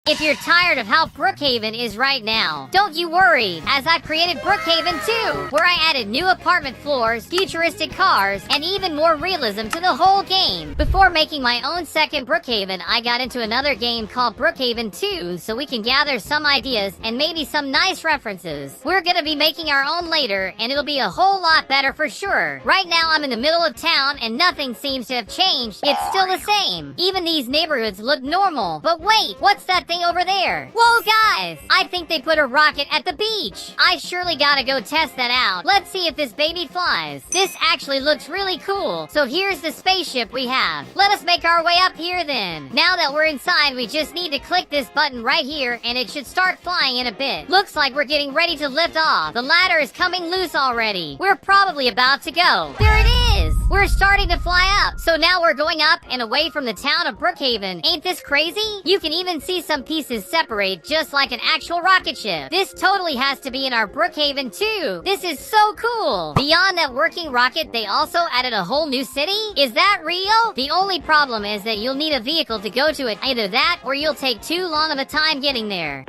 if you're tired of how Brookhaven is right now, don't you worry, as I've created Brookhaven 2, where I added new apartment floors, futuristic cars, and even more realism to the whole game. Before making my own second Brookhaven, I got into another game called Brookhaven 2 so we can gather some ideas and maybe some nice references. We're gonna be making our own later, and it'll be a whole lot better for sure. Right now I'm in the middle of town and nothing seems to have changed. It's still the same. Even these neighborhoods look normal. But wait, what's that thing over there? Whoa guys, I think they put a rocket at the beach. I surely gotta go test that out. Let's see if this baby flies. This actually looks really cool. So here's the spaceship we have. Let us make our way up here then. Now that we're inside, we just need to click this button right here and it should start flying in a bit. Looks like we're getting ready to lift off. The ladder is coming loose already. We're probably about to go. There it is! We're starting to fly up. So now we're going up and away from the town of Brookhaven. Ain't this crazy? You can even see some pieces separate just like an actual rocket ship. This totally has to be in our Brookhaven too. This is so cool. Beyond that working rocket, they also added a whole new city? Is that real? The only problem is that you'll need a vehicle to go to it. Either that or you'll take too long of a time getting there.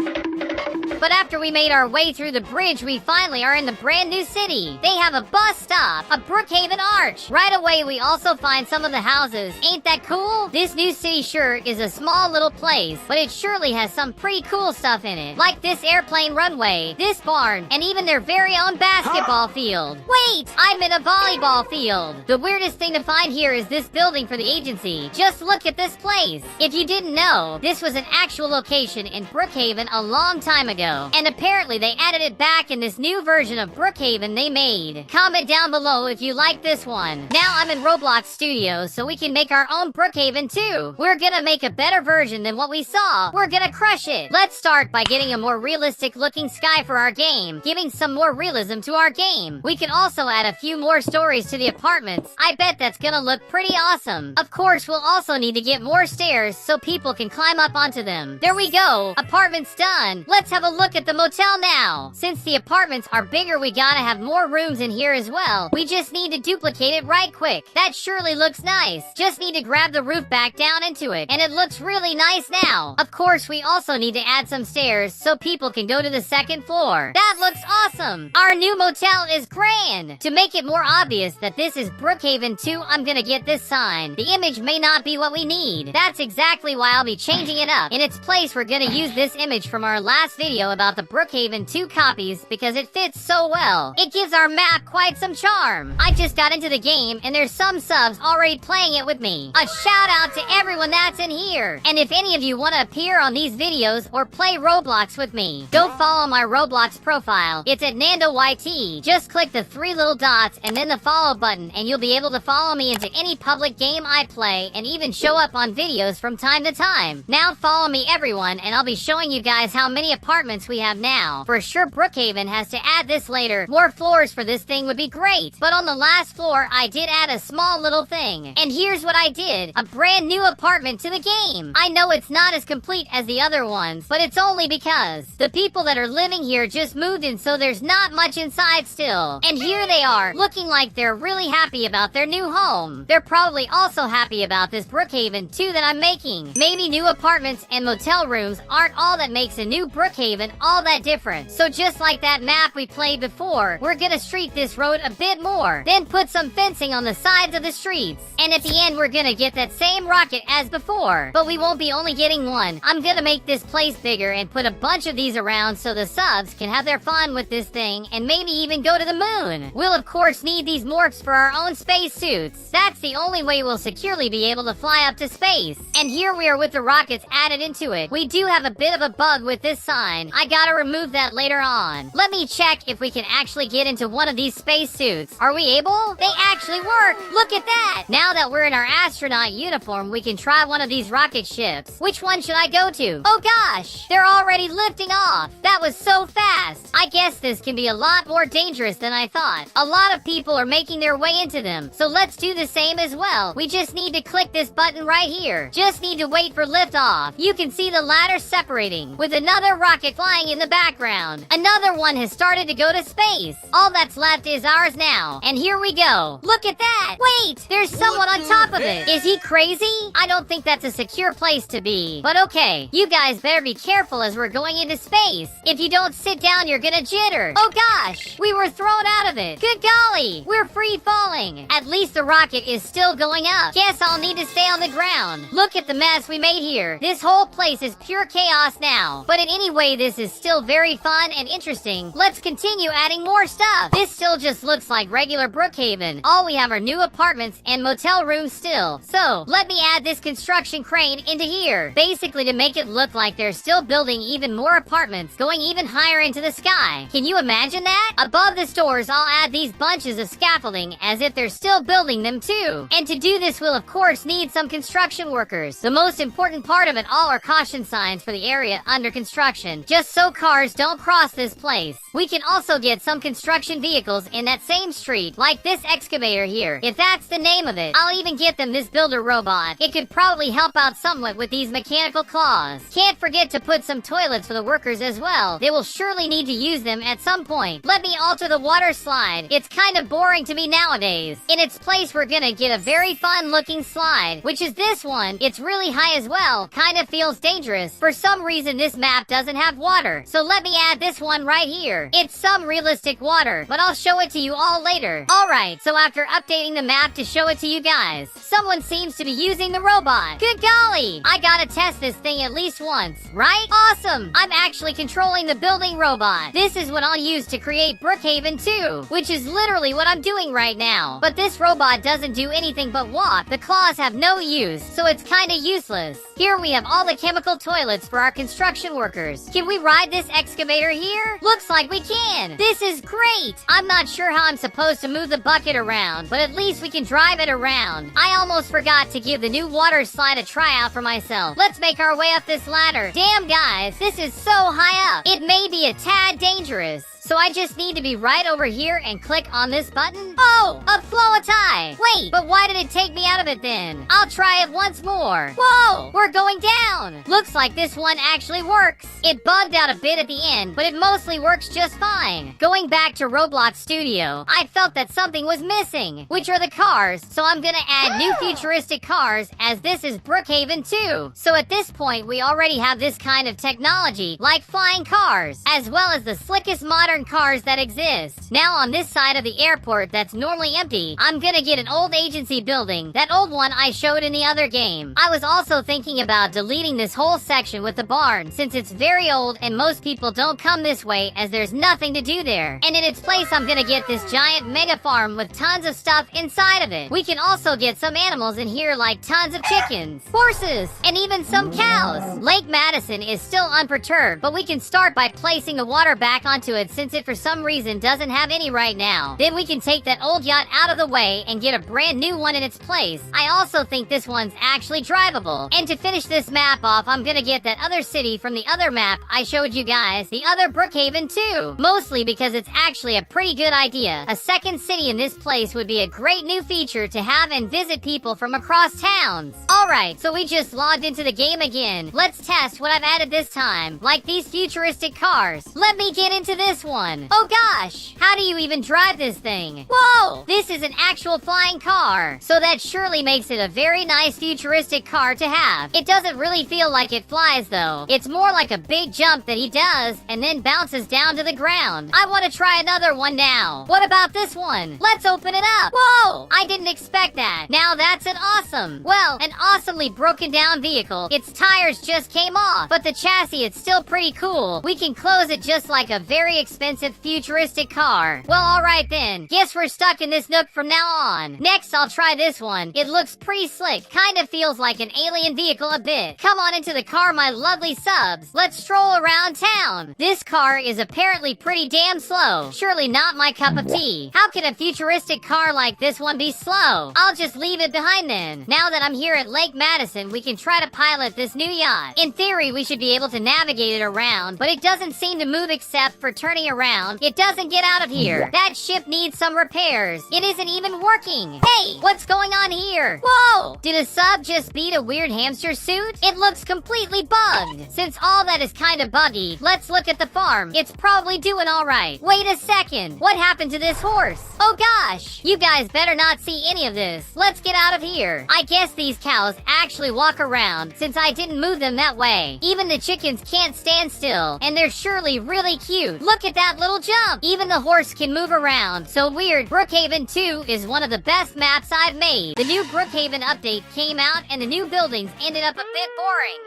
But after we made our way through the bridge, we finally are in the brand new city. They have a bus stop, a Brookhaven arch. Right away, we also find some of the houses. Ain't that cool? This new city sure is a small little place, but it surely has some pretty cool stuff in it. Like this airplane runway, this barn, and even their very own basketball field. Wait, I'm in a volleyball field. The weirdest thing to find here is this building for the agency. Just look at this place. If you didn't know, this was an actual location in Brookhaven a long time ago. And apparently they added it back in this new version of Brookhaven they made. Comment down below if you like this one. Now I'm in Roblox Studios so we can make our own Brookhaven too. We're gonna make a better version than what we saw. We're gonna crush it. Let's start by getting a more realistic looking sky for our game, giving some more realism to our game. We can also add a few more stories to the apartments. I bet that's gonna look pretty awesome. Of course, we'll also need to get more stairs so people can climb up onto them. There we go. Apartment's done. Let's have a look at the motel now. Since the apartments are bigger, we gotta have more rooms in here as well. We just need to duplicate it right quick. That surely looks nice. Just need to grab the roof back down into it, and it looks really nice now. Of course, we also need to add some stairs so people can go to the second floor. That looks awesome. Our new motel is grand. To make it more obvious that this is Brookhaven 2, I'm gonna get this sign. The image may not be what we need. That's exactly why I'll be changing it up. In its place, we're gonna use this image from our last video about the Brookhaven 2 copies because it fits so well. It gives our map quite some charm. I just got into the game and there's some subs already playing it with me. A shout out to everyone that's in here. And if any of you want to appear on these videos or play Roblox with me, go follow my Roblox profile. It's at NandoYT. Just click the 3 little dots and then the follow button and you'll be able to follow me into any public game I play and even show up on videos from time to time. Now follow me everyone and I'll be showing you guys how many apartments we have now. For sure Brookhaven has to add this later. More floors for this thing would be great. But on the last floor, I did add a small little thing. And here's what I did. A brand new apartment to the game. I know it's not as complete as the other ones, but it's only because the people that are living here just moved in, so there's not much inside still. And here they are, looking like they're really happy about their new home. They're probably also happy about this Brookhaven 2 that I'm making. Maybe new apartments and motel rooms aren't all that makes a new Brookhaven all that different. So just like that map we played before, we're gonna street this road a bit more, then put some fencing on the sides of the streets. And at the end, we're gonna get that same rocket as before. But we won't be only getting one. I'm gonna make this place bigger and put a bunch of these around so the subs can have their fun with this thing and maybe even go to the moon. We'll of course need these morphs for our own space suits. That's the only way we'll securely be able to fly up to space. And here we are with the rockets added into it. We do have a bit of a bug with this sign. I gotta remove that later on. Let me check if we can actually get into one of these space suits. Are we able? They actually work! Look at that! Now that we're in our astronaut uniform, we can try one of these rocket ships. Which one should I go to? Oh gosh! They're already lifting off! That was so fast! I guess this can be a lot more dangerous than I thought. A lot of people are making their way into them, so let's do the same as well. We just need to click this button right here. Just need to wait for liftoff. You can see the ladder separating, with another rocket flying in the background. Another one has started to go to space. All that's left is ours now. And here we go. Look at that. Wait, there's someone on top of it. Is he crazy? I don't think that's a secure place to be. But okay, you guys better be careful as we're going into space. If you don't sit down, you're gonna jitter. Oh gosh, we were thrown out of it. Good golly, we're free falling. At least the rocket is still going up. Guess I'll need to stay on the ground. Look at the mess we made here. This whole place is pure chaos now. But in any way, this is still very fun and interesting. Let's continue adding more stuff. This still just looks like regular Brookhaven. All we have are new apartments and motel rooms still. So, let me add this construction crane into here. Basically to make it look like they're still building even more apartments, going even higher into the sky. Can you imagine that? Above the stores, I'll add these bunches of scaffolding as if they're still building them too. And to do this, we'll of course need some construction workers. The most important part of it all are caution signs for the area under construction, just so cars don't cross this place. We can also get some construction vehicles in that same street, like this excavator here, if that's the name of it. I'll even get them this builder robot. It could probably help out somewhat with these mechanical claws. Can't forget to put some toilets for the workers as well. They will surely need to use them at some point. Let me alter the water slide. It's kind of boring to me nowadays. In its place, we're gonna get a very fun looking slide, which is this one. It's really high as well. Kind of feels dangerous. For some reason, this map doesn't have water. So let me add this one right here. It's some realistic water, but I'll show it to you all later. Alright, so after updating the map to show it to you guys, someone seems to be using the robot. Good golly! I gotta test this thing at least once, right? Awesome! I'm actually controlling the building robot. This is what I'll use to create Brookhaven 2, which is literally what I'm doing right now. But this robot doesn't do anything but walk. The claws have no use, so it's kinda useless. Here we have all the chemical toilets for our construction workers. Can we ride this excavator here? Looks like we can. This is great. I'm not sure how I'm supposed to move the bucket around, but at least we can drive it around. I almost forgot to give the new water slide a tryout for myself. Let's make our way up this ladder. Damn guys, this is so high up. It may be a tad dangerous. So I just need to be right over here and click on this button. Oh, a floatai. Wait, but why did it take me out of it then? I'll try it once more. Whoa, we're going down. Looks like this one actually works. It bugged out a bit at the end, but it mostly works just fine. Going back to Roblox Studio, I felt that something was missing, which are the cars. So I'm gonna add new futuristic cars as this is Brookhaven 2. So at this point, we already have this kind of technology, like flying cars, as well as the slickest modern cars that exist. Now on this side of the airport that's normally empty, I'm gonna get an old agency building, that old one I showed in the other game. I was also thinking about deleting this whole section with the barn since it's very old and most people don't come this way as there's nothing to do there. And in its place, I'm gonna get this giant mega farm with tons of stuff inside of it. We can also get some animals in here like tons of chickens, horses, and even some cows. Lake Madison is still unperturbed, but we can start by placing the water back onto it since it for some reason doesn't have any right now. Then we can take that old yacht out of the way and get a brand new one in its place. I also think this one's actually drivable. And to finish this map off, I'm gonna get that other city from the other map I showed you guys, the other Brookhaven too. Mostly because it's actually a pretty good idea. A second city in this place would be a great new feature to have and visit people from across towns. Alright, so we just logged into the game again. Let's test what I've added this time, like these futuristic cars. Let me get into this one. Oh gosh, how do you even drive this thing? Whoa, this is an actual flying car. So that surely makes it a very nice futuristic car to have. It doesn't really feel like it flies though. It's more like a big jump that he does and then bounces down to the ground. I want to try another one now. What about this one? Let's open it up. Whoa, I didn't expect that. Now that's an awesome, well, an awesomely broken down vehicle. Its tires just came off, but the chassis, it's still pretty cool. We can close it just like a very expensive futuristic car. Well, alright then. Guess we're stuck in this nook from now on. Next, I'll try this one. It looks pretty slick. Kinda feels like an alien vehicle a bit. Come on into the car, my lovely subs. Let's stroll around town. This car is apparently pretty damn slow. Surely not my cup of tea. How can a futuristic car like this one be slow? I'll just leave it behind then. Now that I'm here at Lake Madison, we can try to pilot this new yacht. In theory, we should be able to navigate it around, but it doesn't seem to move except for turning around, it doesn't get out of here. That ship needs some repairs. It isn't even working. Hey, what's going on here? Whoa! Did a sub just beat a weird hamster suit? It looks completely bugged. Since all that is kind of buggy, let's look at the farm. It's probably doing alright. Wait a second. What happened to this horse? Oh gosh. You guys better not see any of this. Let's get out of here. I guess these cows actually walk around since I didn't move them that way. Even the chickens can't stand still, and they're surely really cute. Look at that little jump. Even the horse can move around. So weird. Brookhaven 2 is one of the best maps I've made. The new Brookhaven update came out and the new buildings ended up a bit boring.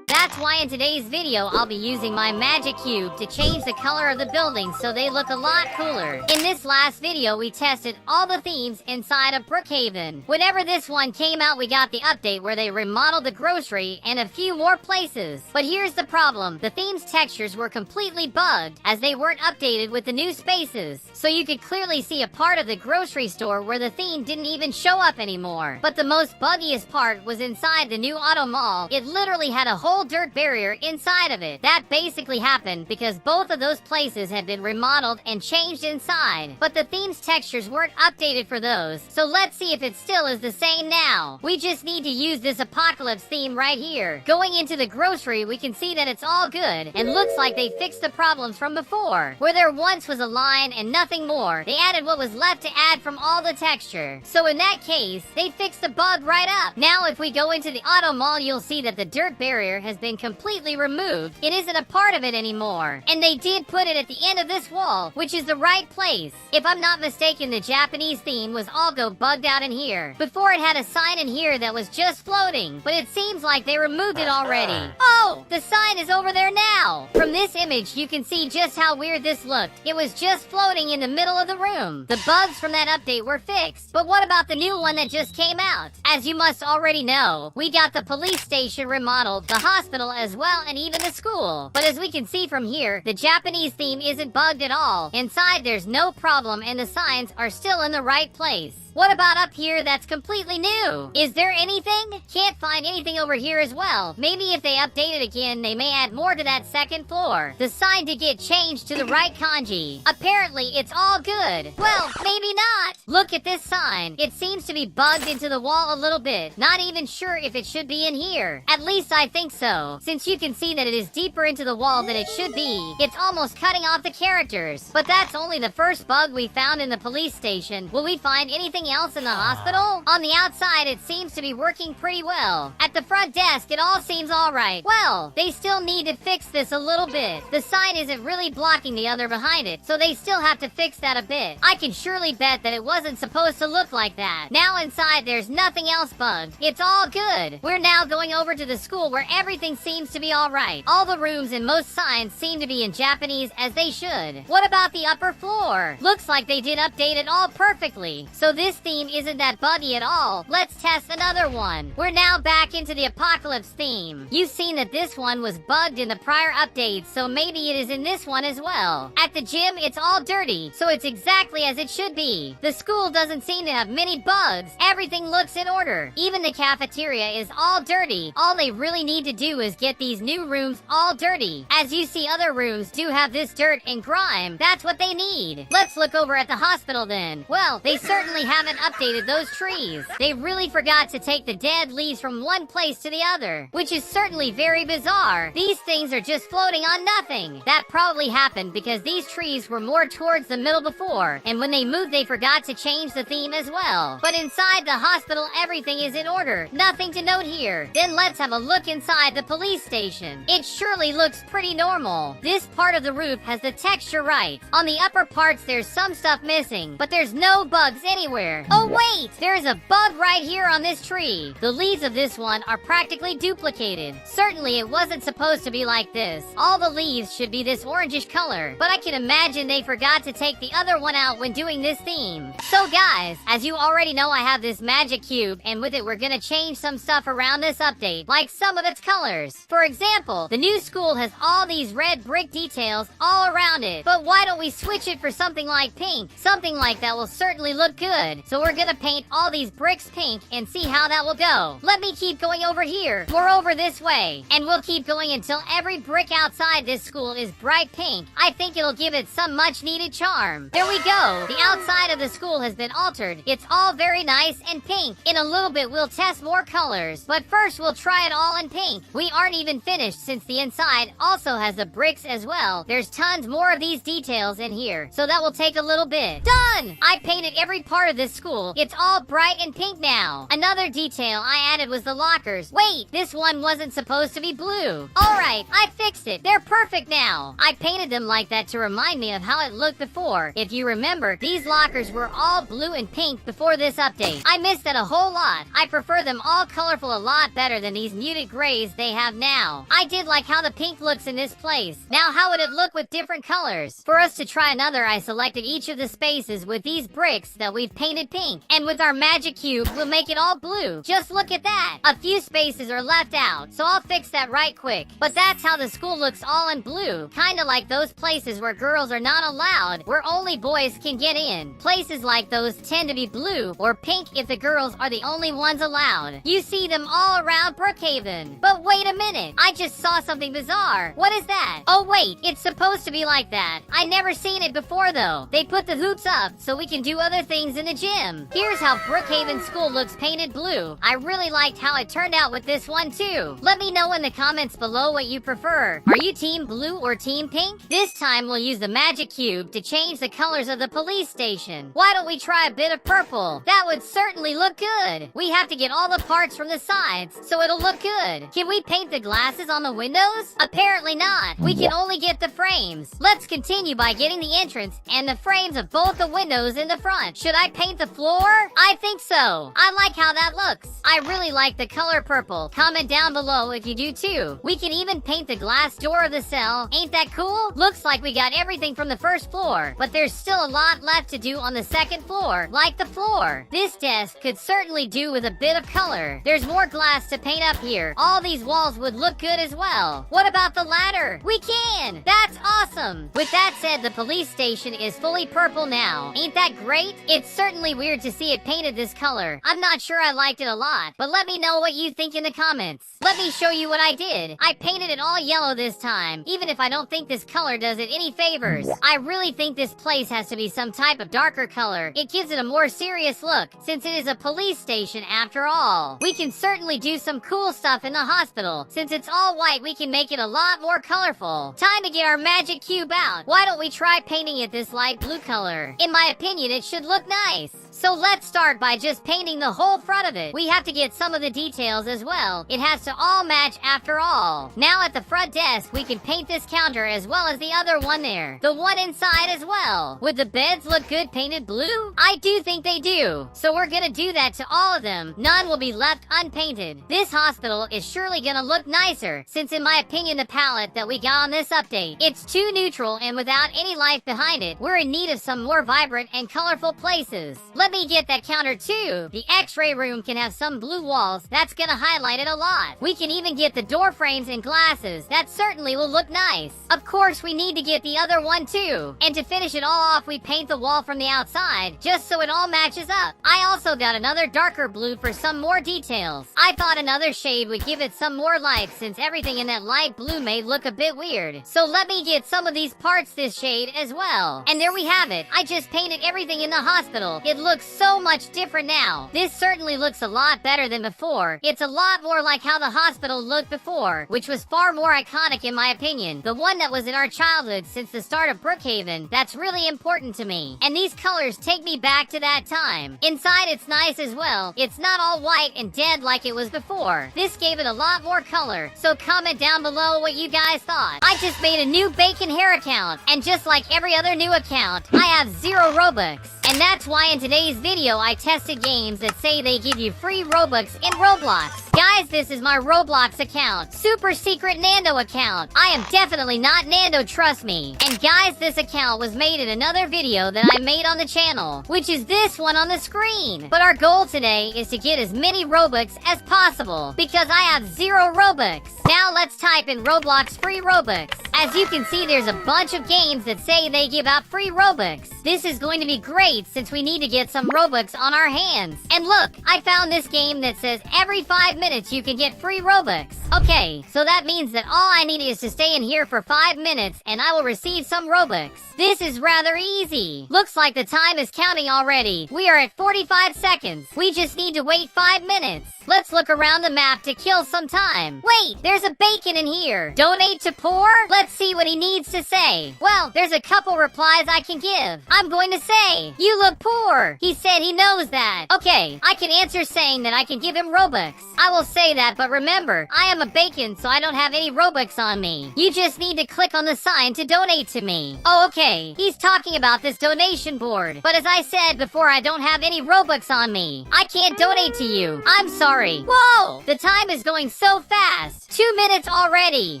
That's why in today's video, I'll be using my magic cube to change the color of the buildings so they look a lot cooler. In this last video, we tested all the themes inside of Brookhaven. Whenever this one came out, we got the update where they remodeled the grocery and a few more places. But here's the problem. The theme's textures were completely bugged as they weren't updated with the new spaces. So you could clearly see a part of the grocery store where the theme didn't even show up anymore. But the most buggiest part was inside the new auto mall. It literally had a whole dirt barrier inside of it. That basically happened because both of those places had been remodeled and changed inside, but the theme's textures weren't updated for those. So let's see if it still is the same now. We just need to use this apocalypse theme right here. Going into the grocery, we can see that it's all good and looks like they fixed the problems from before. Where there once was a line and nothing more, they added what was left to add from all the texture. So in that case, they fixed the bug right up. Now if we go into the auto mall, you'll see that the dirt barrier has been completely removed. It isn't a part of it anymore. And they did put it at the end of this wall, which is the right place. If I'm not mistaken, the Japanese theme was all go bugged out in here. Before it had a sign in here that was just floating, but it seems like they removed it already. Oh, the sign is over there now. From this image, you can see just how weird this looked. It was just floating in the middle of the room. The bugs from that update were fixed, but what about the new one that just came out? As you must already know, we got the police station remodeled, the hospital as well, and even the school. But as we can see from here, the Japanese theme isn't bugged at all. Inside there's no problem and the signs are still in the right place. What about up here that's completely new? Is there anything? Can't find anything over here as well. Maybe if they update it again, they may add more to that second floor. The sign did get changed to the right kanji. Apparently, it's all good. Well, maybe not. Look at this sign. It seems to be bugged into the wall a little bit. Not even sure if it should be in here. At least I think so. Since you can see that it is deeper into the wall than it should be, it's almost cutting off the characters. But that's only the first bug we found in the police station. Will we find anything else in the hospital? On the outside, it seems to be working pretty well. At the front desk, it all seems alright. Well, they still need to fix this a little bit. The sign isn't really blocking the other behind it, so they still have to fix that a bit. I can surely bet that it wasn't supposed to look like that. Now inside, there's nothing else bugged. It's all good. We're now going over to the school where everything seems to be alright. All the rooms and most signs seem to be in Japanese as they should. What about the upper floor? Looks like they did update it all perfectly. So this theme isn't that buggy at all. Let's test another one. We're now back into the apocalypse theme. You've seen that this one was bugged in the prior updates, so maybe it is in this one as well. At the gym, it's all dirty, so it's exactly as it should be. The school doesn't seem to have many bugs. Everything looks in order. Even the cafeteria is all dirty. All they really need to do is get these new rooms all dirty. As you see, other rooms do have this dirt and grime. That's what they need. Let's look over at the hospital then. Well, they certainly haven't updated those trees. They really forgot to take the dead leaves from one place to the other, which is certainly very bizarre. These things are just floating on nothing. That probably happened because these trees were more towards the middle before, and when they moved, they forgot to change the theme as well. But inside the hospital, everything is in order. Nothing to note here. Then let's have a look inside the police station. It surely looks pretty normal. This part of the roof has the texture right. On the upper parts, there's some stuff missing, but there's no bugs anywhere. Oh wait, there's a bug right here on this tree. The leaves of this one are practically duplicated. Certainly it wasn't supposed to be like this. All the leaves should be this orangish color, but I can imagine they forgot to take the other one out when doing this theme. So guys, as you already know, I have this magic cube, and with it we're gonna change some stuff around this update, like some of its colors. For example, the new school has all these red brick details all around it, but why don't we switch it for something like pink? Something like that will certainly look good. good. So we're gonna paint all these bricks pink and see how that will go. Let me keep going over here. More over this way. And we'll keep going until every brick outside this school is bright pink. I think it'll give it some much needed charm. There we go. The outside of the school has been altered. It's all very nice and pink. In a little bit, we'll test more colors. But first, we'll try it all in pink. We aren't even finished since the inside also has the bricks as well. There's tons more of these details in here. So that will take a little bit. Done! I painted every part of this school. It's all bright and pink now. Another detail I added was the lockers. Wait, this one wasn't supposed to be blue. Alright, I fixed it. They're perfect now. I painted them like that to remind me of how it looked before. If you remember, these lockers were all blue and pink before this update. I missed that a whole lot. I prefer them all colorful a lot better than these muted grays they have now. I did like how the pink looks in this place. Now how would it look with different colors? For us to try another, I selected each of the spaces with these bricks that we've painted pink. And with our magic cube, we'll make it all blue. Just look at that. A few spaces are left out, so I'll fix that right quick. But that's how the school looks all in blue. Kinda like those places where girls are not allowed, where only boys can get in. Places like those tend to be blue or pink if the girls are the only ones allowed. You see them all around Brookhaven. But wait a minute, I just saw something bizarre. What is that? Oh wait, it's supposed to be like that. I never seen it before though. They put the hoops up so we can do other things in the gym. Here's how Brookhaven School looks painted blue. I really liked how it turned out with this one too. Let me know in the comments below what you prefer. Are you team blue or team pink? This time we'll use the magic cube to change the colors of the police station. Why don't we try a bit of purple? That would certainly look good. We have to get all the parts from the sides so it'll look good. Can we paint the glasses on the windows? Apparently not. We can only get the frames. Let's continue by getting the entrance and the frames of both the windows in the front. Should I paint the floor? I think so. I like how that looks. I really like the color purple. Comment down below if you do too. We can even paint the glass door of the cell. Ain't that cool? Looks like we got everything from the first floor, but there's still a lot left to do on the second floor, like the floor. This desk could certainly do with a bit of color. There's more glass to paint up here. All these walls would look good as well. What about the ladder? We can! That's awesome! With that said, the police station is fully purple now. Ain't that great? It's certainly weird to see it painted this color. I'm not sure I liked it a lot, but let me know what you think in the comments. Let me show you what I did. I painted it all yellow this time, even if I don't think this color does it any favors. I really think this place has to be some type of darker color. It gives it a more serious look, since it is a police station after all. We can certainly do some cool stuff in the hospital. Since it's all white, we can make it a lot more colorful. Time to get our magic cube out. Why don't we try painting it this light blue color? In my opinion, it should look nice. So let's start by just painting the whole front of it. We have to get some of the details as well. It has to all match after all. Now at the front desk, we can paint this counter as well as the other one there. The one inside as well. Would the beds look good painted blue? I do think they do. So we're gonna do that to all of them. None will be left unpainted. This hospital is surely gonna look nicer, since in my opinion the palette that we got on this update, it's too neutral and without any life behind it. We're in need of some more vibrant and colorful places. Let me get that counter too. The x-ray room can have some blue walls. That's gonna highlight it a lot. We can even get the door frames and glasses. That certainly will look nice. Of course, we need to get the other one too. And to finish it all off, we paint the wall from the outside, just so it all matches up. I also got another darker blue for some more details. I thought another shade would give it some more life, since everything in that light blue made look a bit weird. So let me get some of these parts this shade as well. And there we have it. I just painted everything in the hospital. It looks so much different now. This certainly looks a lot better than before. It's a lot more like how the hospital looked before, which was far more iconic in my opinion. The one that was in our childhood since the start of Brookhaven. That's really important to me. And these colors take me back to that time. Inside it's nice as well. It's not all white and dead like it was before. This gave it a lot more color. So comment down below what you guys thought. I just made a new bacon hair account. And just like every other new account, I have 0 Robux. And that's why in today's video I tested games that say they give you free Robux in Roblox. Guys, this is my Roblox account. Super secret Nando account. I am definitely not Nando, trust me. And guys, this account was made in another video that I made on the channel, which is this one on the screen. But our goal today is to get as many Robux as possible, because I have 0 Robux. Now let's type in Roblox free Robux. As you can see, there's a bunch of games that say they give out free Robux. This is going to be great since we need to get some Robux on our hands. And look, I found this game that says every 5 minutes you can get free Robux. Okay, so that means that all I need is to stay in here for 5 minutes and I will receive some Robux. This is rather easy. Looks like the time is counting already. We are at 45 seconds. We just need to wait 5 minutes. Let's look around the map to kill some time. Wait, there's a bacon in here. Donate to poor? Let's see what he needs to say. Well, there's a couple replies I can give. I'm going to say, you look poor. He said he knows that. Okay, I can answer saying that I can give him Robux. I will say that, but remember, I am a bacon, so I don't have any Robux on me. You just need to click on the sign to donate to me. Oh, okay. He's talking about this donation board. But as I said before, I don't have any Robux on me. I can't donate to you. I'm sorry. Whoa! The time is going so fast. 2 minutes already.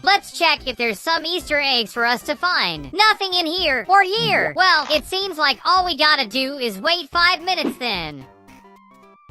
Let's check if there's some Easter eggs for us to find. Nothing in here or here. Well, it seems like all we gotta do is wait 5 minutes then.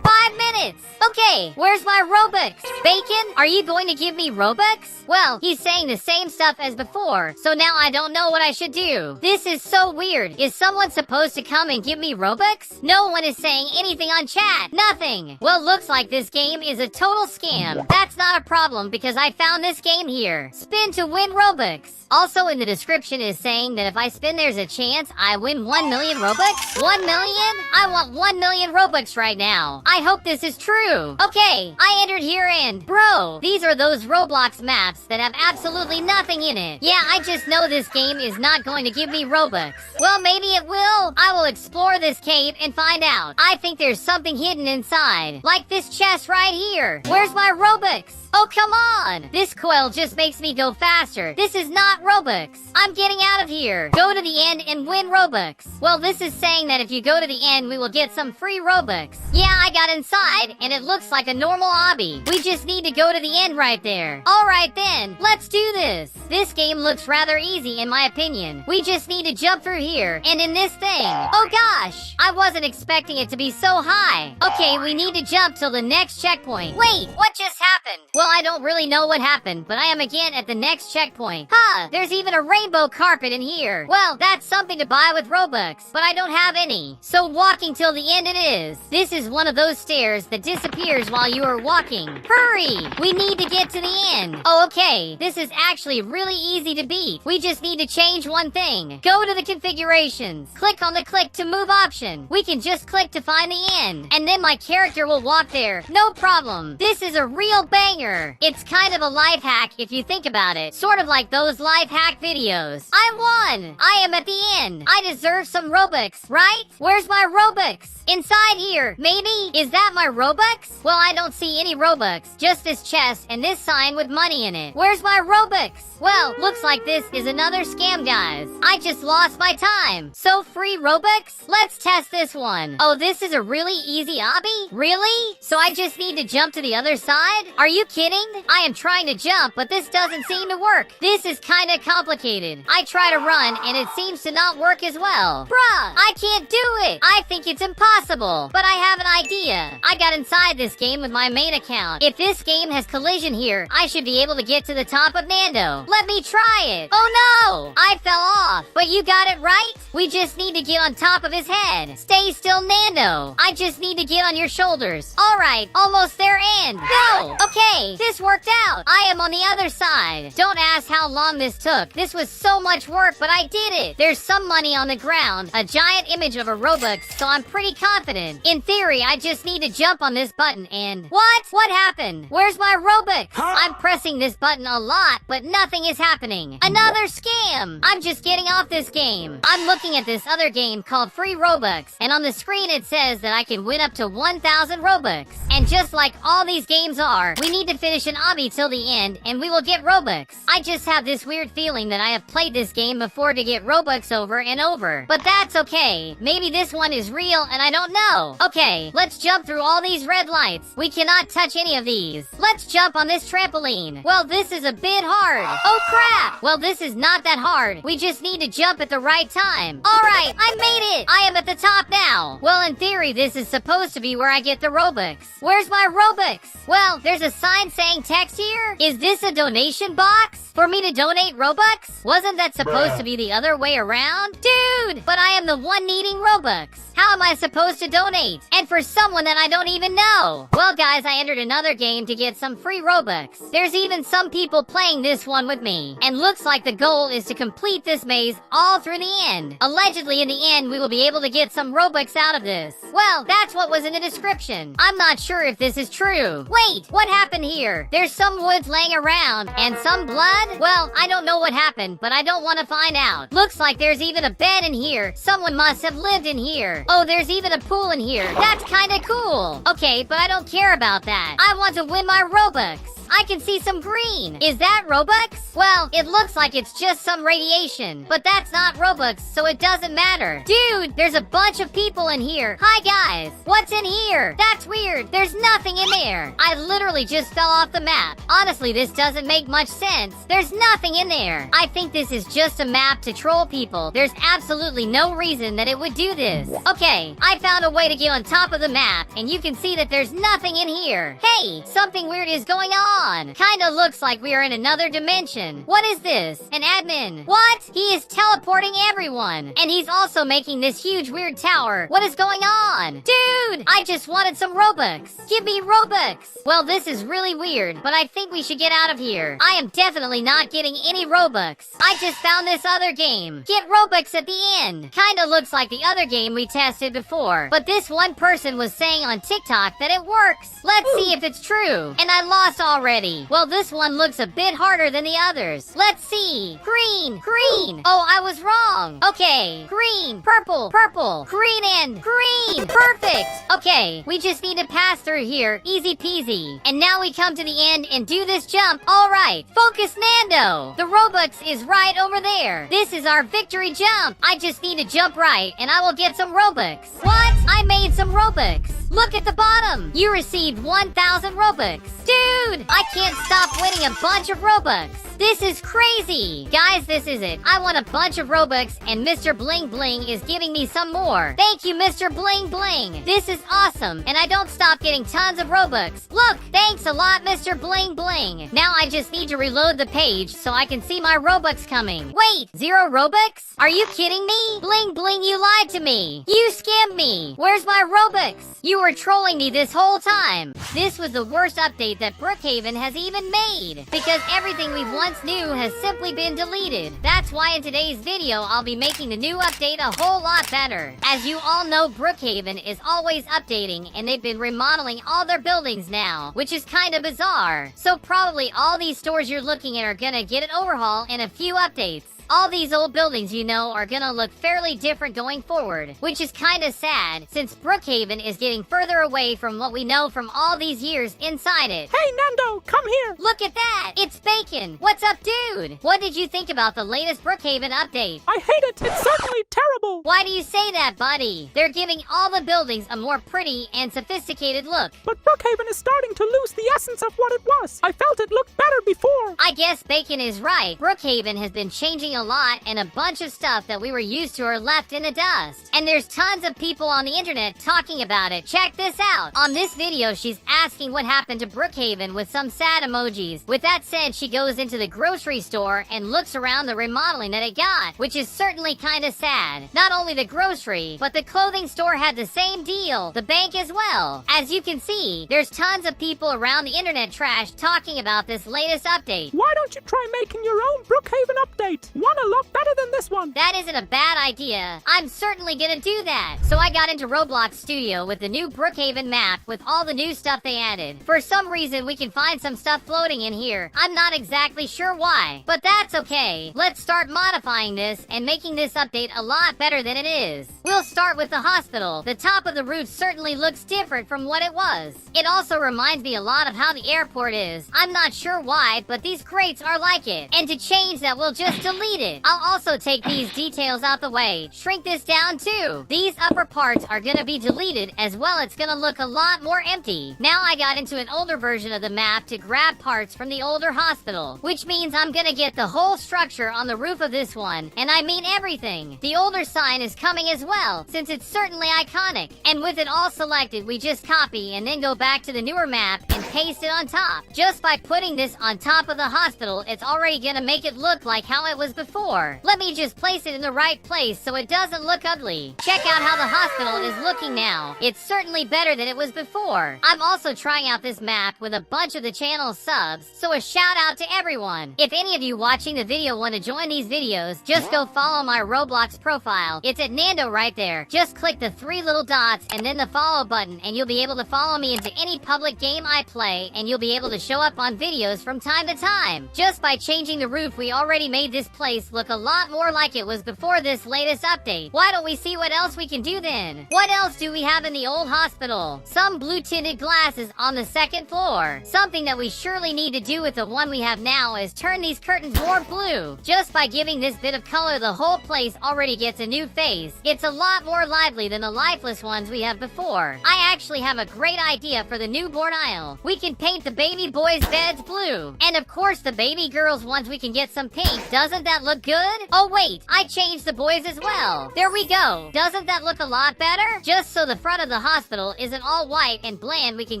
5 minutes! Okay, where's my Robux? Bacon, are you going to give me Robux? Well, he's saying the same stuff as before, so now I don't know what I should do. This is so weird. Is someone supposed to come and give me Robux? No one is saying anything on chat. Nothing. Well, looks like this game is a total scam. That's not a problem because I found this game here. Spin to win Robux. Also in the description is saying that if I spin there's a chance I win 1 million Robux. 1 million? I want 1 million Robux right now. I hope this is true. Okay, I entered here and bro, these are those Roblox maps that have absolutely nothing in it. Yeah, I just know this game is not going to give me Robux. Well, maybe it will. I will explore this cave and find out. I think there's something hidden inside. Like this chest right here. Where's my Robux? Oh, come on! This coil just makes me go faster. This is not Robux. I'm getting out of here. Go to the end and win Robux. Well, this is saying that if you go to the end, we will get some free Robux. Yeah, I got inside, and it looks like a normal obby. We just need to go to the end right there. Alright then, let's do this. This game looks rather easy in my opinion. We just need to jump through here, and in this thing. Oh gosh, I wasn't expecting it to be so high. Okay, we need to jump till the next checkpoint. Wait, what just happened? Well, I don't really know what happened, but I am again at the next checkpoint. Huh, there's even a rainbow carpet in here. Well, that's something to buy with Robux, but I don't have any. So walking till the end it is. This is one of those stairs that disappears while you are walking. Hurry! We need to get to the end. Oh, okay. This is actually really easy to beat. We just need to change one thing. Go to the configurations. Click on the click to move option. We can just click to find the end. And then my character will walk there. No problem. This is a real banger. It's kind of a life hack if you think about it. Sort of like those life hack videos. I won! I am at the end. I deserve some Robux, right? Where's my Robux? Inside here, maybe? Is that my Robux? Well, I don't see any Robux. Just this chest and this sign with money in it. Where's my Robux? Well, looks like this is another scam, guys. I just lost my time. So free Robux? Let's test this one. Oh, this is a really easy obby? Really? So I just need to jump to the other side? Are you kidding? I am trying to jump, but this doesn't seem to work. This is kinda complicated. I try to run, and it seems to not work as well. Bruh, I can't do it. I think it's impossible. But I have an idea. I got inside this game with my main account. If this game has collision here, I should be able to get to the top of Nando. Let me try it. Oh no! I fell off. But you got it right? We just need to get on top of his head. Stay still, Nando. I just need to get on your shoulders. Alright, almost there and go! Okay, this worked out. I am on the other side. Don't ask how long this took. This was so much work, but I did it. There's some money on the ground, a giant image of a Robux, so I'm pretty confident. In theory, I just need to jump on this button and... What? What happened? Where's my Robux? Huh? I'm pressing this button a lot, but nothing is happening. Another scam. I'm just getting off this game. I'm looking at this other game called Free Robux, and on the screen it says that I can win up to 1,000 Robux. And just like all these games are, we need to finish an obby till the end, and we will get Robux. I just have this weird feeling that I have played this game before to get Robux over and over. But that's okay. Maybe this one is real and I don't know. Okay, let's jump through all these red lights. We cannot touch any of these. Let's jump on this trampoline. Well, this is a bit hard. Oh crap! Well, this is not that hard. We just need to jump at the right time. Alright, I made it! I am at the top now. Well, in theory, this is supposed to be where I get the Robux. Where's my Robux? Well, there's a sign saying text here. Is this a donation box? For me to donate Robux? Wasn't that supposed to be the other way around? Dude, but I am the one needing Robux. How am I supposed to donate? And for someone that I don't even know. Well, guys, I entered another game to get some free Robux. There's even some people playing this one with me. And looks like the goal is to complete this maze all through the end. Allegedly, in the end, we will be able to get some Robux out of this. Well, that's what was in the description. I'm not sure if this is true. Wait, what happened here? There's some woods laying around and some blood? Well, I don't know what happened, but I don't want to find out. Looks like there's even a bed in here. Someone must have lived in here. Oh, there's even a pool in here. That's kinda cool. Okay, but I don't care about that. I want to win my Robux. I can see some green. Is that Robux? Well, it looks like it's just some radiation. But that's not Robux, so it doesn't matter. Dude, there's a bunch of people in here. Hi, guys. What's in here? That's weird. There's nothing in there. I literally just fell off the map. Honestly, this doesn't make much sense. There's nothing in there. I think this is just a map to troll people. There's absolutely no reason that it would do this. Okay, I found a way to get on top of the map, and you can see that there's nothing in here. Hey, something weird is going on. Kinda looks like we are in another dimension. What is this? An admin. What? He is teleporting everyone. And he's also making this huge weird tower. What is going on? Dude, I just wanted some Robux. Give me Robux. Well, this is really weird, but I think we should get out of here. I am definitely not getting any Robux. I just found this other game. Get Robux at the end. Kinda looks like the other game we tested before. But this one person was saying on TikTok that it works. Let's see if it's true. And I lost already. Well, this one looks a bit harder than the others. Let's see. Green, green. Oh, I was wrong. Okay, green, purple, purple, green and green. Perfect. Okay, we just need to pass through here. Easy peasy. And now we come to the end and do this jump. All right, focus Nando. The Robux is right over there. This is our victory jump. I just need to jump right and I will get some Robux. What? I made some Robux. Look at the bottom. You received 1,000 Robux. Dude, I can't stop winning a bunch of Robux. This is crazy. Guys, this is it. I want a bunch of Robux and Mr. Bling Bling is giving me some more. Thank you, Mr. Bling Bling. This is awesome. And I don't stop getting tons of Robux. Look, thanks a lot, Mr. Bling Bling. Now I just need to reload the page so I can see my Robux coming. Wait, 0 Robux? Are you kidding me? Bling Bling, you lied to me. You scammed me. Where's my Robux? You were trolling me this whole time. This was the worst update that Brookhaven has even made. Because everything we once knew has simply been deleted. That's why in today's video, I'll be making the new update a whole lot better. As you all know, Brookhaven is always updating, and they've been remodeling all their buildings now, which is kind of bizarre. So probably all these stores you're looking at are gonna get an overhaul and a few updates. All these old buildings, you know, are gonna look fairly different going forward, which is kinda sad, since Brookhaven is getting further away from what we know from all these years inside it. Hey, Nando, come here! Look at that! It's Bacon! What's up, dude? What did you think about the latest Brookhaven update? I hate it! It's certainly terrible! Why do you say that, buddy? They're giving all the buildings a more pretty and sophisticated look. But Brookhaven is starting to lose the essence of what it was. I felt it looked better before. I guess Bacon is right. Brookhaven has been changing a lot, and a bunch of stuff that we were used to are left in the dust. And there's tons of people on the internet talking about it. Check this out. On this video, she's asking what happened to Brookhaven with some sad emojis. With that said, she goes into the grocery store and looks around the remodeling that it got, which is certainly kind of sad. Not only the grocery, but the clothing store had the same deal. The bank as well. As you can see, there's tons of people around the internet trash talking about this latest update. Why don't you try making your own Brookhaven update? Wanna look better than this one? That isn't a bad idea. I'm certainly gonna do that. So I got into Roblox Studio with the new Brookhaven map with all the new stuff they added. For some reason, we can find some stuff floating in here. I'm not exactly sure why, but that's okay. Let's start modifying this and making this update a lot better than it is. We'll start with the hospital. The top of the roof certainly looks different from what it was. It also reminds me a lot of how the airport is. I'm not sure why, but these crates are like it. And to change that, we'll just delete it. I'll also take these details out the way. Shrink this down too. These upper parts are gonna be deleted as well. It's gonna look a lot more empty. Now I got into an older version of the map to grab parts from the older hospital, which means I'm gonna get the whole structure on the roof of this one, and I mean everything. The older sign is coming as well, since it's certainly iconic. And with it all selected, we just copy and then go back to the newer map and paste it on top. Just by putting this on top of of the hospital, it's already gonna make it look like how it was before. Let me just place it in the right place so it doesn't look ugly. Check out how the hospital is looking now. It's certainly better than it was before. I'm also trying out this map with a bunch of the channel's subs, so a shout out to everyone. If any of you watching the video want to join these videos, just go follow my Roblox profile. It's at Nando right there. Just click the 3 little dots and then the follow button, and you'll be able to follow me into any public game I play, and you'll be able to show up on videos from time to time. Just by changing the roof, we already made this place look a lot more like it was before this latest update. Why don't we see what else we can do then? What else do we have in the old hospital? Some blue tinted glasses on the 2nd floor. Something that we surely need to do with the one we have now is turn these curtains more blue. Just by giving this bit of color, the whole place already gets a new face. It's a lot more lively than the lifeless ones we have before. I actually have a great idea for the newborn aisle. We can paint the baby boys' beds blue. And of course the baby girls' ones we can get some pink. Doesn't that look good? Oh wait, I changed the boys as well. There we go. Doesn't that look a lot better? Just so the front of the hospital isn't all white and bland, we can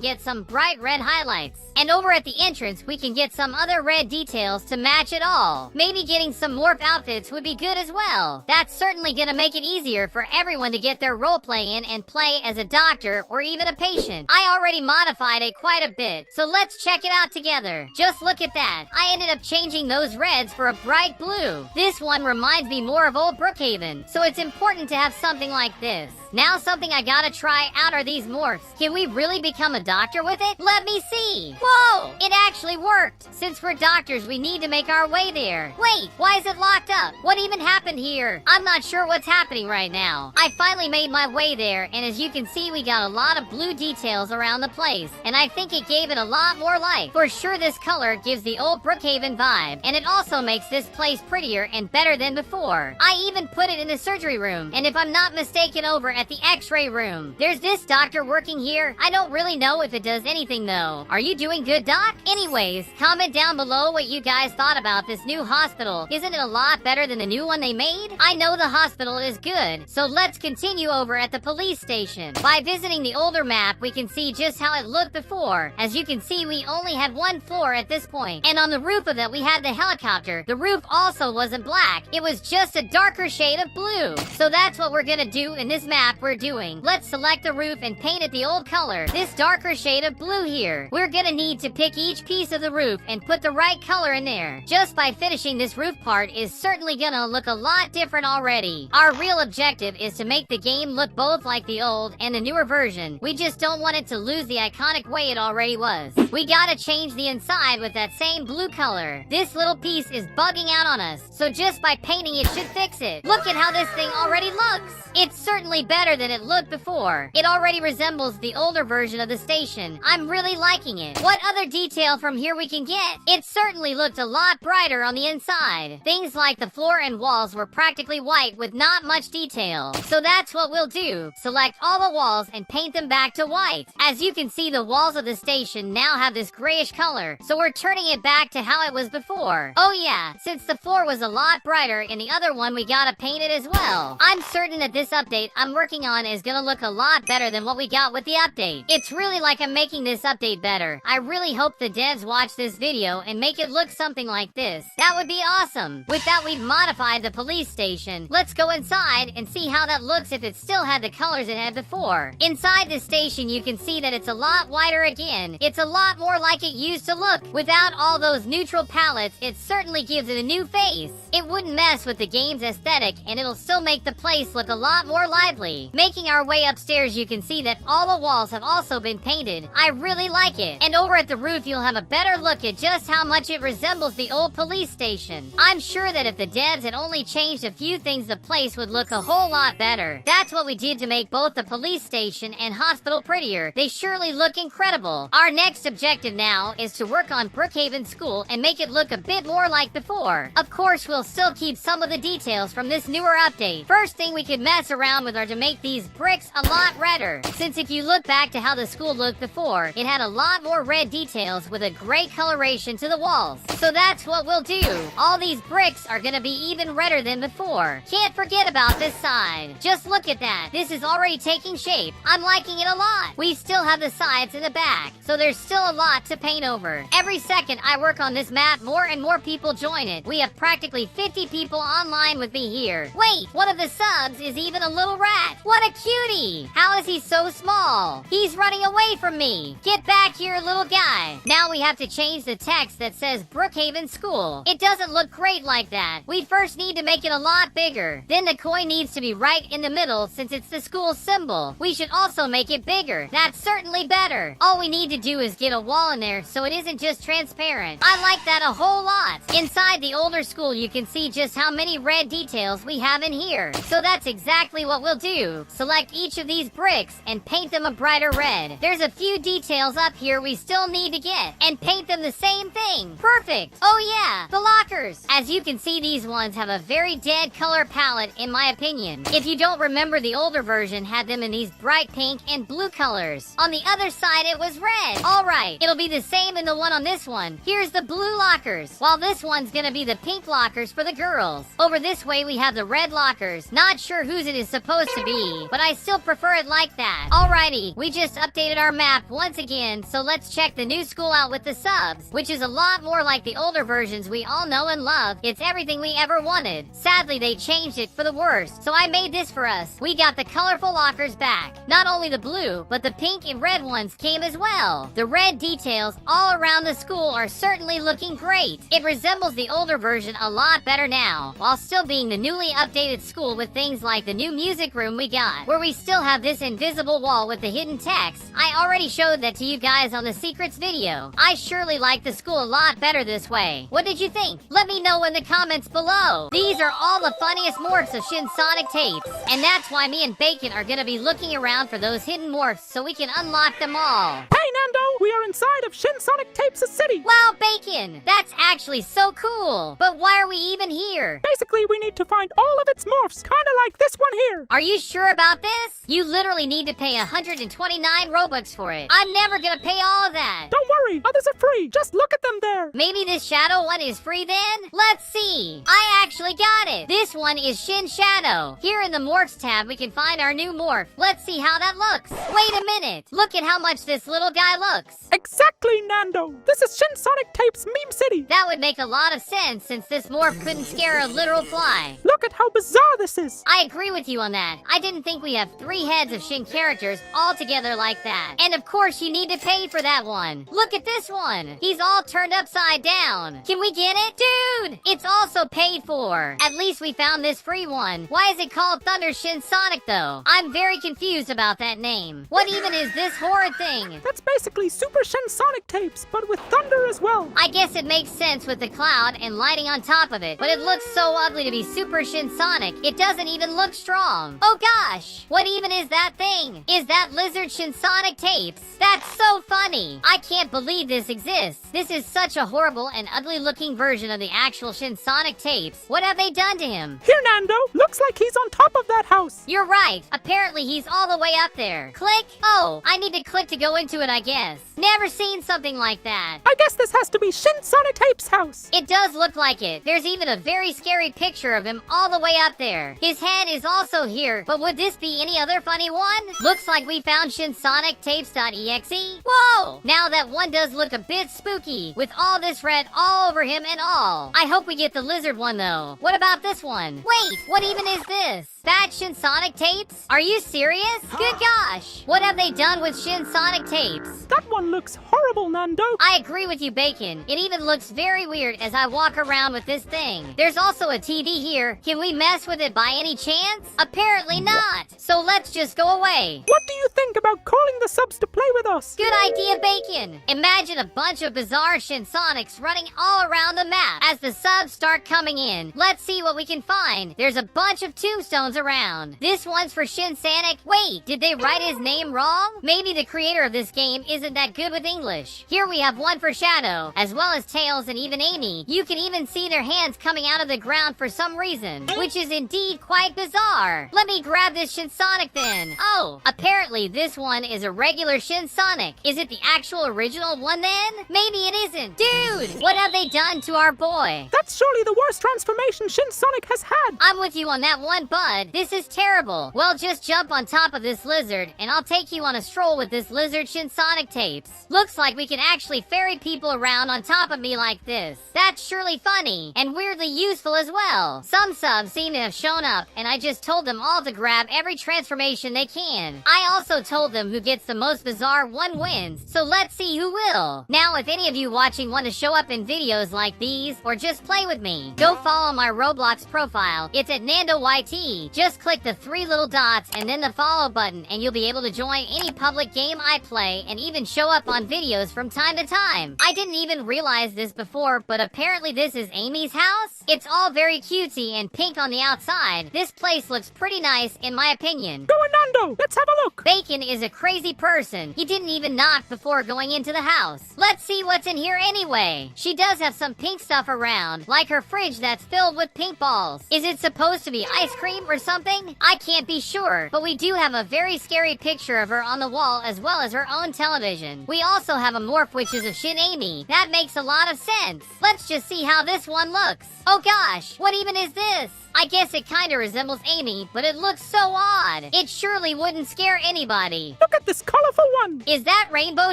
get some bright red highlights. And over at the entrance, we can get some other red details to match it all. Maybe getting some morph outfits would be good as well. That's certainly gonna make it easier for everyone to get their roleplay in and play as a doctor or even a patient. I already modified it quite a bit, so let's check it out together. Just look at that. I ended up changing those reds for a bright blue. This one reminds me more of old Brookhaven, so it's important to have something like this. Now something I gotta try out are these morphs. Can we really become a doctor with it? Let me see. Whoa! It actually worked. Since we're doctors, we need to make our way there. Wait, why is it locked up? What even happened here? I'm not sure what's happening right now. I finally made my way there, and as you can see, we got a lot of blue details around the place, and I think it gave it a lot more life. For sure, this color gives the old Brookhaven vibe, and it also makes this place prettier and better than before. I even put it in the surgery room, and if I'm not mistaken, over at the x-ray room. There's this doctor working here. I don't really know if it does anything though. Are you doing good, doc? Anyways, comment down below what you guys thought about this new hospital. Isn't it a lot better than the new one they made? I know the hospital is good, so let's continue over at the police station. By visiting the older map, we can see just how it looked before. As you can see, we only had 1 floor at this point, and on the roof of it we had the helicopter. The roof also wasn't black. It was just a darker shade of blue. So that's what we're gonna do in this map we're doing. Let's select the roof and paint it the old color, this darker shade of blue here. We're gonna need to pick each piece of the roof and put the right color in there. Just by finishing this roof part is certainly gonna look a lot different already. Our real objective is to make the game look both like the old and the newer version. We just don't want it to lose the iconic way it already was. We gotta change the inside with that same blue color. This little piece is bugging out on us, so just by painting it should fix it. Look at how this thing already looks. It's certainly better than it looked before. It already resembles the older version of the station. I'm really liking it. What other detail from here we can get? It certainly looked a lot brighter on the inside. Things like the floor and walls were practically white with not much detail. So that's what we'll do. Select all the walls and paint them back to white. As you can see, the walls of the station now have this grayish color, so we're turning it back to how it was before. Oh yeah, since the floor was a lot brighter in the other one, we gotta paint it as well. I'm certain that this update I'm working on is gonna look a lot better than what we got with the update. It's really like I'm making this update better. I really hope the devs watch this video and make it look something like this. That would be awesome. With that, we've modified the police station. Let's go inside and see how that looks if it still had the colors it had before. Inside the station, you can see that it's a lot whiter again. It's a lot more like it used to look. Without all those neutral palettes, it certainly gives it a new face. It wouldn't mess with the game's aesthetic, and it'll still make the place look a lot more lively. Making our way upstairs, you can see that all the walls have also been painted. I really like it. And over at the roof, you'll have a better look at just how much it resembles the old police station. I'm sure that if the devs had only changed a few things, the place would look a whole lot better. That's what we did to make both the police station and hospital prettier. They surely look incredible. Our next objective now is to work on Brookhaven School and make it look a bit more like before. Of course, we'll still keep some of the details from this newer update. First thing we could mess around with are to make these bricks a lot redder. Since if you look back to how the school looked before, it had a lot more red details with a gray coloration to the walls. So that's what we'll do. All these bricks are gonna be even redder than before. Can't forget about this side. Just look at that. This is already taking shape. I'm liking it a lot. We still have the sides and the back, so there's still a lot to paint over. Every second I work on this map, more and more people join it. We have practically 50 people online with me here. Wait, one of the subs is even a little rat. What a cutie! How is he so small? He's running away from me. Get back here, little guy. Now we have to change the text that says Brookhaven School. It doesn't look great like that. We first need to make it a lot bigger. Then the coin needs to be right in the middle since it's the school symbol. We should also make it bigger. That's certainly better. All we need to do is get a wall in there so it isn't just transparent. I like that a whole lot. Inside the older school, you can see just how many red details we have in here. So that's exactly what we'll do. Select each of these bricks and paint them a brighter red. There's a few details up here we still need to get and paint them the same thing. Perfect. Oh yeah, the lockers. As you can see, these ones have a very dead color palette in my opinion. If you don't remember, the older version had them in these bright pink and blue colors. On the other side, it was red. Alright, it'll be the same in the one on this one. Here's the blue lockers, while this one's gonna be the pink lockers for the girls. Over this way, we have the red lockers. Not sure whose it is supposed to be, but I still prefer it like that. Alrighty, we just updated our map once again, so let's check the new school out with the subs, which is a lot more like the older versions we all know and love. It's everything we ever wanted. Sadly, they changed it for the worst, so I made this for us. We got the colorful lockers back. Not only the blue, but the pink and red ones came as well. The red details all around the school are certainly looking great. It resembles the older version a lot better now, while still being the newly updated school with things like the new music room we got, where we still have this invisible wall with the hidden text. I already showed that to you guys on the secrets video. I surely like the school a lot better this way. What did you think? Let me know in the comments below. These are all the funniest morphs of Sonic tapes, and that's why me and Bacon are gonna be looking around for those hidden morphs so we can unlock them all. Hey, Nando! We are inside of Sonic Tapes' city! Wow, Bacon! That's actually so cool! But why are we even here? Basically, we need to find all of its morphs, kinda like this one here. Are you sure about this? You literally need to pay 129 Robux for it. I'm never gonna pay all of that. Don't worry, others are free. Just look at them there. Maybe this shadow one is free then? Let's see. I actually got it. This one is Shin Shadow. Here in the Morphs tab, we can find our new morph. Let's see how that looks. Wait a minute. Look at how much this little guy looks. Exactly, Nando. This is Sonic Tapes' meme city. That would make a lot of sense since this morph couldn't scare a literal fly. Look at how bizarre this is. I agree with you on that. I didn't think we have 3 heads of Shin characters all together like that. And of course, you need to pay for that one. Look at this one. He's all turned upside down. Can we get it? Dude, it's also paid for. At least we found this free one. Why is it called Thunder Shin Sonic though? I'm very confused about that name. What even is this horrid thing? That's basically Super Sonic Tapes, but with thunder as well. I guess it makes sense with the cloud and lighting on top of it, but it looks so ugly to be Super Sonic. It doesn't even look strong. Oh gosh, what even is that thing? Is that Lizard Sonic Tapes? That's so funny. I can't believe this exists. This is such a horrible and ugly looking version of the actual Sonic Tapes. What have they done to him? Here, Nando. Looks like he's on top of that house. You're right. Apparently he's all the way up there. Click. Oh, I need to click to go into it, I guess. Never seen something like that. I guess this has to be Sonic Tapes' house. It does look like it. There's even a very scary picture of him all the way up there. His head is also here, but would this be any other funny one? Looks like we found ShinSonicTapes.exe. Whoa! Now that one does look a bit spooky, with all this red all over him and all. I hope we get the lizard one though. What about this one? Wait, what even is this? That Sonic Tapes? Are you serious? Good gosh! What have they done with Sonic Tapes? That one looks horrible, Nando. I agree with you, Bacon. It even looks very weird as I walk around with this thing. There's also a TV here. Can we mess with it by any chance? Apparently not. So let's just go away. What do you think about calling the subs to play with us? Good idea, Bacon. Imagine a bunch of bizarre Sonics running all around the map as the subs start coming in. Let's see what we can find. There's a bunch of tombstones around. This one's for Sonic. Wait, did they write his name wrong? Maybe the creator of this game isn't that good with English. Here we have one for Shadow, as well as Tails and even Amy. You can even see their hands coming out of the ground for some reason, which is indeed quite bizarre. Let me grab this Sonic then. Oh, apparently this one is a regular Sonic. Is it the actual original one then? Maybe it isn't. Dude, what have they done to our boy? That's surely the worst transformation Sonic has had. I'm with you on that one, but god, this is terrible. Well, just jump on top of this lizard, and I'll take you on a stroll with this lizard Shinsonic tapes. Looks like we can actually ferry people around on top of me like this. That's surely funny, and weirdly useful as well. Some subs seem to have shown up, and I just told them all to grab every transformation they can. I also told them who gets the most bizarre one wins, so let's see who will. Now, if any of you watching want to show up in videos like these, or just play with me, go follow my Roblox profile. It's at NandoYT. Just click the 3 little dots and then the follow button, and you'll be able to join any public game I play and even show up on videos from time to time. I didn't even realize this before, but apparently this is Amy's house? It's all very cutesy and pink on the outside. This place looks pretty nice in my opinion. Go Nando, let's have a look. Bacon is a crazy person. He didn't even knock before going into the house. Let's see what's in here anyway. She does have some pink stuff around, like her fridge that's filled with pink balls. Is it supposed to be ice cream or something? I can't be sure, but we do have a very scary picture of her on the wall as well as her own television. We also have a morph which is of Shin Amy. That makes a lot of sense. Let's just see how this one looks. Oh gosh, what even is this? I guess it kinda resembles Amy, but it looks so odd. It surely wouldn't scare anybody. Look at this colorful one. Is that Rainbow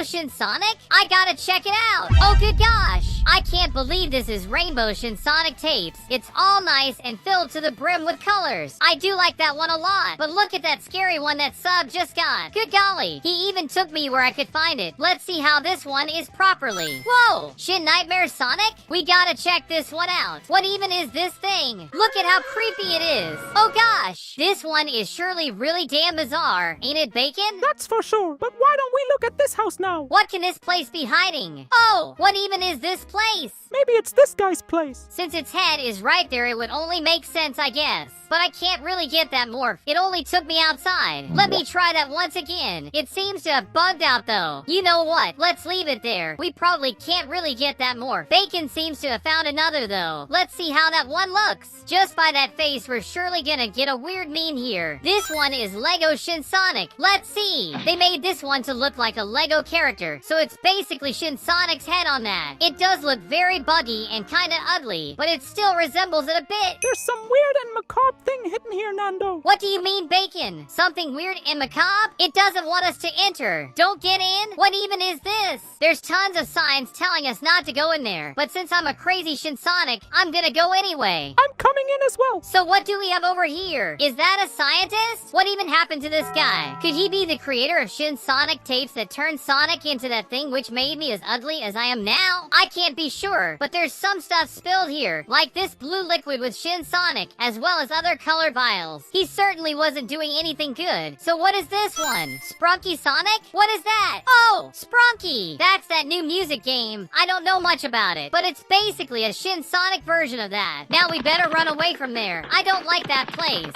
Shinsonic? I gotta check it out. Oh good gosh. I can't believe this is Rainbow Shinsonic tapes. It's all nice and filled to the brim with colors. I do like that one a lot, but look at that scary one that Sub just got. Good golly. He even took me where I could find it. Let's see how this one is properly. Whoa! Shin Nightmare Sonic? We gotta check this one out. What even is this thing? Look at how creepy it is. Oh gosh. This one is surely really damn bizarre. Ain't it, Bacon? That's for sure. But why don't we look at this house now? What can this place be hiding? Oh, what even is this place? Maybe it's this guy's place. Since its head is right there, it would only make sense, I guess. But I can't really get that morph. It only took me outside. Let me try that once again. It seems to have bugged out though. You know what? Let's leave it there. We probably can't really get that morph. Bacon seems to have found another though. Let's see how that one looks. Just by that face, we're surely gonna get a weird meme here. This one is Lego Shinsonic. Let's see. They made this one to look like a Lego character, so it's basically Shinsonic's head on that. It does look very buggy and kinda ugly, but it still resembles it a bit. There's some weird and macabre thing hidden here, Nando. What do you mean, Bacon? Something weird and macabre? It doesn't want us to enter. Don't get in? What even is this? There's tons of signs telling us not to go in there, but since I'm a crazy Shinsonic, I'm gonna go anyway. I'm coming in as well. So what do we have over here? Is that a scientist? What even happened to this guy? Could he be the creator of Shinsonic tapes that turned Sonic into that thing which made me as ugly as I am now? I can't be sure, but there's some stuff spilled here, like this blue liquid with Shinsonic, as well as other colored vials. He certainly wasn't doing anything good. So what is this one? Sprunky Sonic? What is that? Oh, Sprunky! That's that new music game. I don't know much about it, but it's basically a Shinsonic version of that. Now we better run away from there. I don't like that place.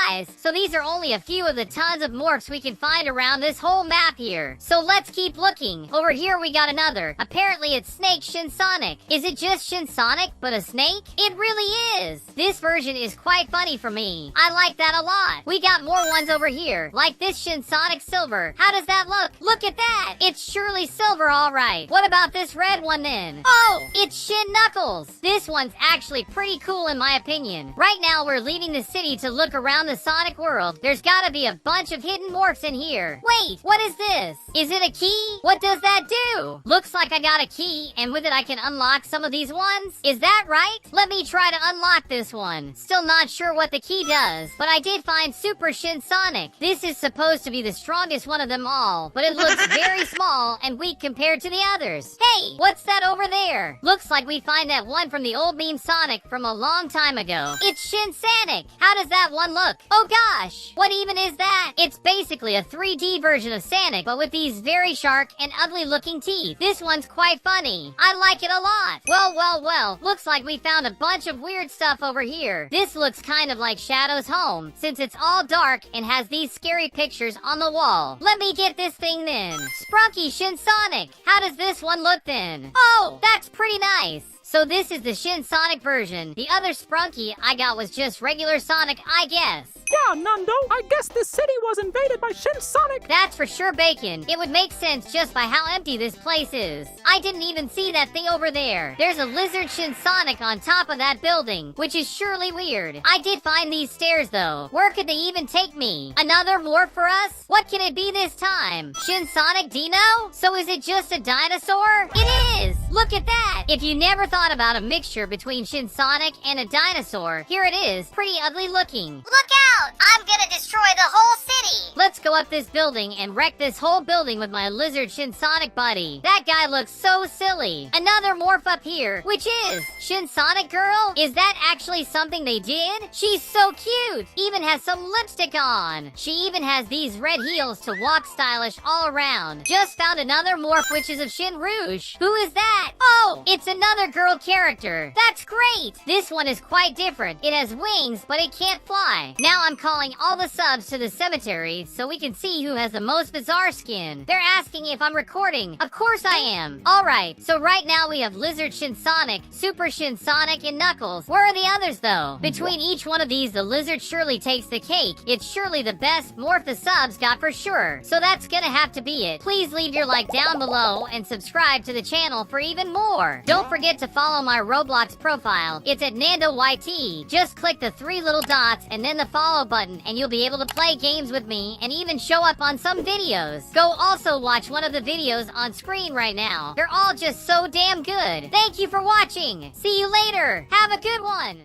Guys, so these are only a few of the tons of morphs we can find around this whole map here. So let's keep looking. Over here we got another. Apparently it's Snake Shinsonic. Is it just Shinsonic, but a snake? It really is. This version is quite funny for me. I like that a lot. We got more ones over here, like this Shinsonic Silver. How does that look? Look at that! It's surely silver, alright. What about this red one then? Oh, it's Shin Knuckles. This one's actually pretty cool in my opinion. Right now we're leaving the city to look around the Sonic world. There's gotta be a bunch of hidden morphs in here. Wait, what is this? Is it a key? What does that do? Looks like I got a key, and with it I can unlock some of these ones. Is that right? Let me try to unlock this one. Still not sure what the key does, but I did find Super Shinsonic. This is supposed to be the strongest one of them all, but it looks very small and weak compared to the others. Hey, what's that over there? Looks like we find that one from the old meme Sonic from a long time ago. It's Shinsanic. How does that one look? Oh gosh, what even is that? It's basically a 3D version of Sonic, but with these very sharp and ugly looking teeth. This one's quite funny. I like it a lot. Well, looks like we found a bunch of weird stuff over here. This looks kind of like Shadow's home, since it's all dark and has these scary pictures on the wall. Let me get this thing then. Sprunky Shinsonic. How does this one look then? Oh, that's pretty nice. So this is the Shinsonic version. The other Sprunky I got was just regular Sonic, I guess. Yeah, Nando, I guess this city was invaded by Shin Sonic. That's for sure bacon. It would make sense just by how empty this place is. I didn't even see that thing over there. There's a lizard Shin Sonic on top of that building, which is surely weird. I did find these stairs though. Where could they even take me? Another morph for us? What can it be this time? Shin Sonic Dino? So is it just a dinosaur? It is! Look at that! If you never thought about a mixture between Shin Sonic and a dinosaur, here it is. Pretty ugly looking. Look out! I'm gonna destroy the whole city! Let's go up this building and wreck this whole building with my lizard Shin Sonic buddy. That guy looks so silly. Another morph up here, which is Shin Sonic Girl? Is that actually something they did? She's so cute! Even has some lipstick on. She even has these red heels to walk stylish all around. Just found another morph, which is of Shin Rouge. Who is that? Oh, it's another girl character. That's great! This one is quite different. It has wings, but it can't fly. Now I'm calling all the subs to the cemetery so we can see who has the most bizarre skin. They're asking if I'm recording. Of course I am. Alright, so right now we have Lizard Shin Sonic, Super Shin Sonic, and Knuckles. Where are the others though? Between each one of these, the lizard surely takes the cake. It's surely the best morph the subs got for sure. So that's gonna have to be it. Please leave your like down below and subscribe to the channel for even more. Don't forget to follow my Roblox profile. It's at NandoYT. Just click the 3 little dots and then the follow button and you'll be able to play games with me and even show up on some videos. Go also watch one of the videos on screen right now. They're all just so damn good. Thank you for watching. See you later. Have a good one.